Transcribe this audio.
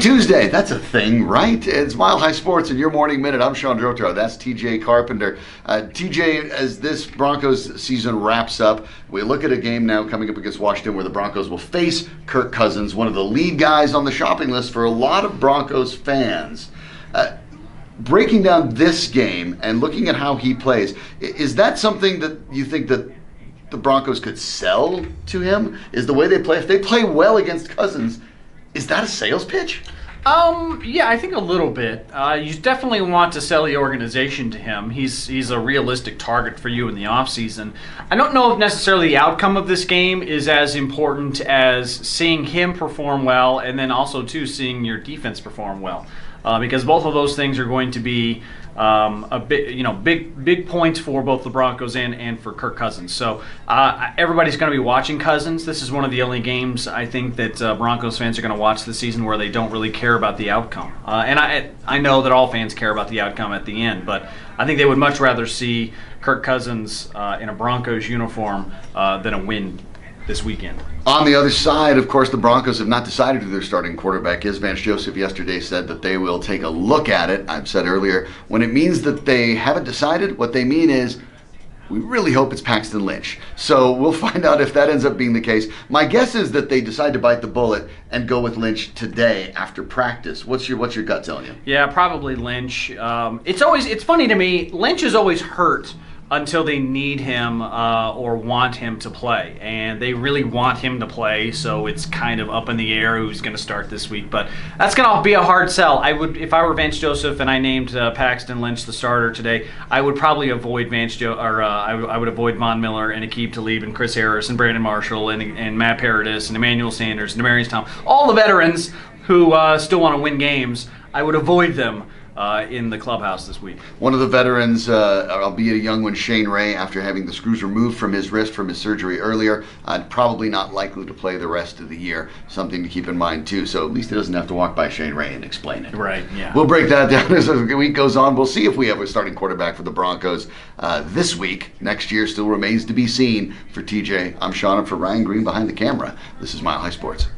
Tuesday, that's a thing, right? It's Mile High Sports in your morning minute. I'm Shawn Drotro. That's TJ Carpenter. TJ, as this Broncos season wraps up, we look at a game now coming up against Washington where the Broncos will face Kirk Cousins, one of the lead guys on the shopping list for a lot of Broncos fans. Breaking down this game and looking at how he plays, is that something that you think that the Broncos could sell to him? Is the way they play, if they play well against Cousins, is that a sales pitch? Yeah, I think a little bit. You definitely want to sell the organization to him. He's a realistic target for you in the offseason. I don't know if necessarily the outcome of this game is as important as seeing him perform well and then also, too, seeing your defense perform well. Because both of those things are going to be big points for both the Broncos and for Kirk Cousins. So everybody's going to be watching Cousins. This is one of the only games I think that Broncos fans are going to watch this season where they don't really care about the outcome. And I know that all fans care about the outcome at the end, but I think they would much rather see Kirk Cousins in a Broncos uniform than a win this weekend. On the other side, of course, the Broncos have not decided who their starting quarterback is. Vance Joseph yesterday said that they will take a look at it. I've said earlier, when it means that they haven't decided, what they mean is, we really hope it's Paxton Lynch. So we'll find out if that ends up being the case. My guess is that they decide to bite the bullet and go with Lynch today after practice. What's your gut telling you? Yeah, probably Lynch. It's funny to me, Lynch is always hurt until they need him or want him to play. And they really want him to play, so it's kind of up in the air who's going to start this week. But that's going to be a hard sell. If I were Vance Joseph and I named Paxton Lynch the starter today, I would probably avoid I would avoid Von Miller and Aqib Talib and Chris Harris and Brandon Marshall and Matt Paradis and Emmanuel Sanders and Demarius Thomas. All the veterans who still want to win games, I would avoid them in the clubhouse this week. One of the veterans, albeit a young one, Shane Ray, after having the screws removed from his wrist from his surgery earlier, probably not likely to play the rest of the year. Something to keep in mind, too. So at least he doesn't have to walk by Shane Ray and explain it. Right, yeah. We'll break that down as the week goes on. We'll see if we have a starting quarterback for the Broncos this week. Next year still remains to be seen. For TJ, I'm Shawn, and for Ryan Green behind the camera, this is Mile High Sports.